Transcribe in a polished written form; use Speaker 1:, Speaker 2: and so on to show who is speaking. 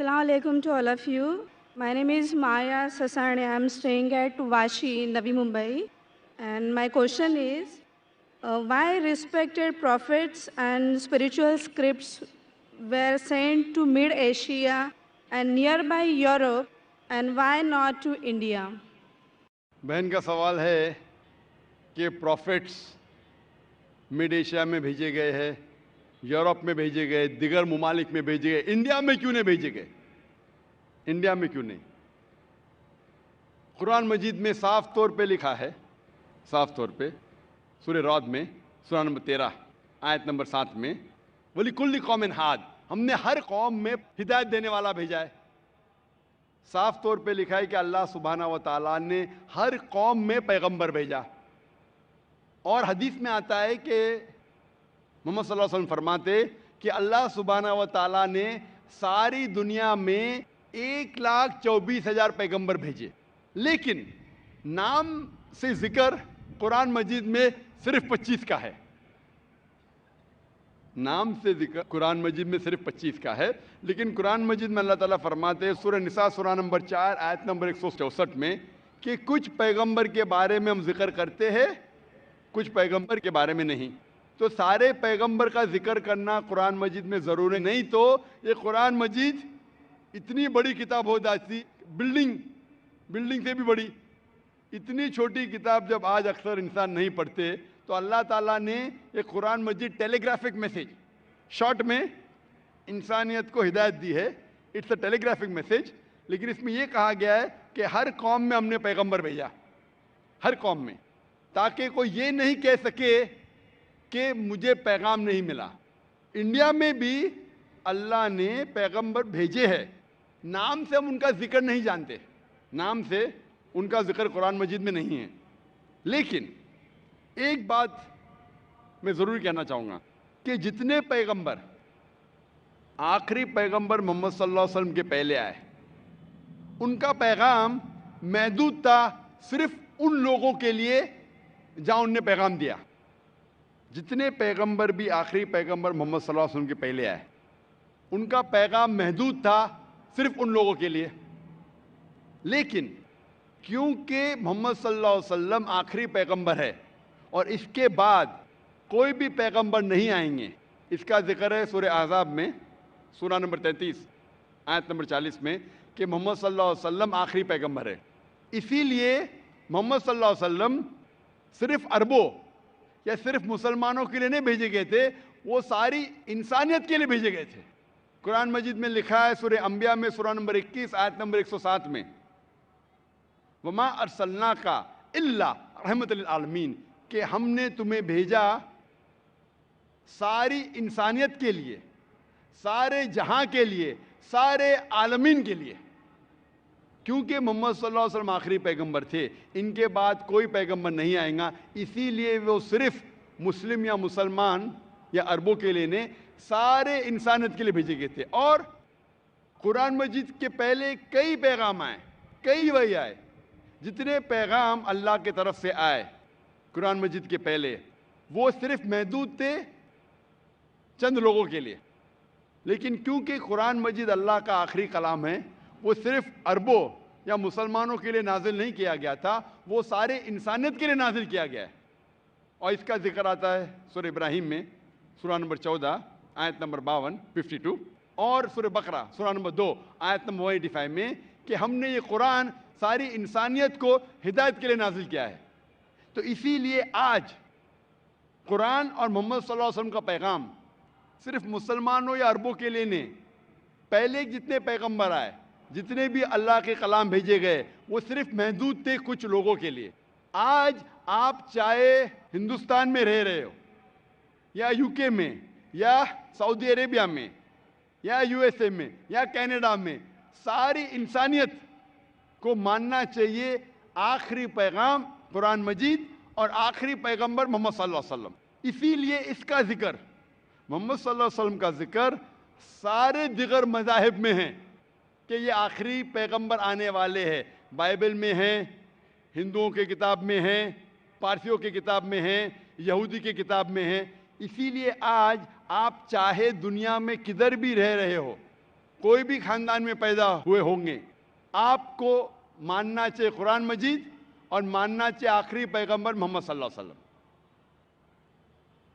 Speaker 1: Assalamu alaikum to all of you. My name is Maya Sasani. I'm staying at Vashi, Navi Mumbai. And my question is, why respected prophets and spiritual scripts were sent to Mid-Asia and nearby Europe, and why not to India?
Speaker 2: बहन का सवाल है कि profits mid Asia में भेजे गए हैं, Europe में भेजे गए, दिगर ममालिक में भेजे गए, इंडिया में क्यों नहीं भेजे गए? इंडिया में क्यों नहीं? कुरान मजीद में साफ तौर पे लिखा है, साफ तौर पे सूरह रौद में सूरा नंबर 13 आयत नंबर 7 में, वलिकुल्लि कौमिन हाद, हमने हर कौम में हिदायत देने वाला भेजा है। साफ तौर पे लिखा है कि अल्लाह सुब्हाना व तआला ने हर कौम में पैगंबर भेजा। और हदीस में आता है कि मोहम्मद सल्लल्लाहु अलैहि वसल्लम फरमाते कि अल्लाह सुब्हाना व तआला ने सारी दुनिया में 1,24,000 पैगंबर भेजे, लेकिन नाम से जिक्र कुरान मजीद में सिर्फ 25 का है। नाम से जिक्र कुरान मजीद में सिर्फ 25 का है, लेकिन कुरान मजीद में अल्लाह ताला फरमाते हैं सूरह निसा सूरा नंबर 4 आयत नंबर 164 में कि कुछ पैगंबर के बारे में हम जिक्र करते हैं, कुछ पैगंबर के बारे में नहीं। तो सारे पैगंबर का जिक्र करना कुरान मजीद में ज़रूरी नहीं, तो ये कुरान मजीद इतनी बड़ी किताब हो जाती, बिल्डिंग से भी बड़ी, इतनी छोटी किताब जब आज अक्सर इंसान नहीं पढ़ते, तो अल्लाह ताला ने ये कुरान मजीद टेलीग्राफिक मैसेज, शॉर्ट में इंसानियत को हिदायत दी है। इट्स अ टेलीग्राफिक मैसेज, लेकिन इसमें यह कहा गया है कि हर कौम में हमने पैगंबर भेजा, हर कौम में, ताकि कोई ये नहीं कह सके कि मुझे पैगाम नहीं मिला। इंडिया में भी अल्लाह ने पैगंबर भेजे हैं, नाम से हम उनका जिक्र नहीं जानते, नाम से उनका जिक्र कुरान मजीद में नहीं है। लेकिन एक बात मैं ज़रूर कहना चाहूँगा कि जितने पैगंबर, आखिरी पैगंबर मोहम्मद सल्लल्लाहु अलैहि वसल्लम के पहले आए, उनका पैगाम महदूद था सिर्फ उन लोगों के लिए जहाँ उनने पैगाम दिया। जितने पैगंबर भी आखिरी पैगंबर मोहम्मद सल्लल्लाहु अलैहि वसल्लम के पहले आए, उनका पैगाम महदूद था सिर्फ उन लोगों के लिए। लेकिन क्योंकि मोहम्मद सल्लल्लाहु अलैहि वसल्लम आखिरी पैगंबर है और इसके बाद कोई भी पैगंबर नहीं आएंगे, इसका जिक्र है सूरह अहज़ाब में सूरा नंबर 33 आयत नंबर 40 में कि मोहम्मद सल्लल्लाहु अलैहि वसल्लम आखिरी पैगंबर है। इसीलिए मोहम्मद सल्लल्लाहु अलैहि वसल्लम सिर्फ अरबों या सिर्फ मुसलमानों के लिए नहीं भेजे गए थे, वो सारी इंसानियत के लिए भेजे गए थे। कुरान मजीद में लिखा है सूरह अंबिया में सूरा नंबर 21 आयत नंबर 107 में, वमा अरसलनाका इल्ला रहमतल लिल आलमीन, कि हमने तुम्हें भेजा सारी इंसानियत के लिए, सारे जहां के लिए, सारे आलमीन के लिए। क्योंकि मोहम्मद सल्लल्लाहु अलैहि वसल्लम आखिरी पैगंबर थे, इनके बाद कोई पैगंबर नहीं आएगा, इसीलिए वो सिर्फ मुस्लिम या मुसलमान या अरबों के लिए नहीं, सारे इंसानियत के लिए भेजे गए थे। और कुरान मजीद के पहले कई पैगाम आए, कई वही आए, जितने पैगाम अल्लाह की तरफ से आए कुरान मजीद के पहले, वो सिर्फ महदूद थे चंद लोगों के लिए। लेकिन क्योंकि कुरान मजीद अल्लाह का आखिरी कलाम है, वो सिर्फ अरबों या मुसलमानों के लिए नाजिल नहीं किया गया था, वो सारे इंसानियत के लिए नाजिल किया गया है। और इसका जिक्र आता है सूरह इब्राहिम में सूरा नंबर 14 आयत नंबर 52 52, और सूरह बकरा सूरा नंबर 2 आयत नंबर 185 में कि हमने ये कुरान सारी इंसानियत को हिदायत के लिए नाजिल किया है। तो इसीलिए आज कुरान और मोहम्मद सल्लल्लाहु अलैहि वसल्लम का पैगाम सिर्फ मुसलमानों या अरबों के लिए नहीं, पहले जितने पैगंबर आए, जितने भी अल्लाह के कलाम भेजे गए, वो सिर्फ महदूद थे कुछ लोगों के लिए। आज आप चाहे हिंदुस्तान में रह रहे हो या यूके में या सऊदी अरेबिया में या यूएसए में या कनाडा में, सारी इंसानियत को मानना चाहिए आखिरी पैगाम कुरान मजीद और आखिरी पैगंबर मोहम्मद सल्लल्लाहु अलैहि वसल्लम। इसीलिए इसका जिक्र, मोहम्मद सल्लल्लाहु अलैहि वसल्लम का जिक्र सारे दिगर मज़ाहिब में है कि ये आखिरी पैगंबर आने वाले हैं। बाइबल में है, हिंदुओं के किताब में है, पारसियों की किताब में है, यहूदी की किताब में है। इसीलिए आज आप चाहे दुनिया में किधर भी रह रहे हो, کوئی بھی خاندان میں پیدا ہوئے ہوں گے، آپ کو ماننا چاہیے قرآن مجید اور ماننا چاہیے آخری پیغمبر محمد صلی اللہ علیہ وسلم۔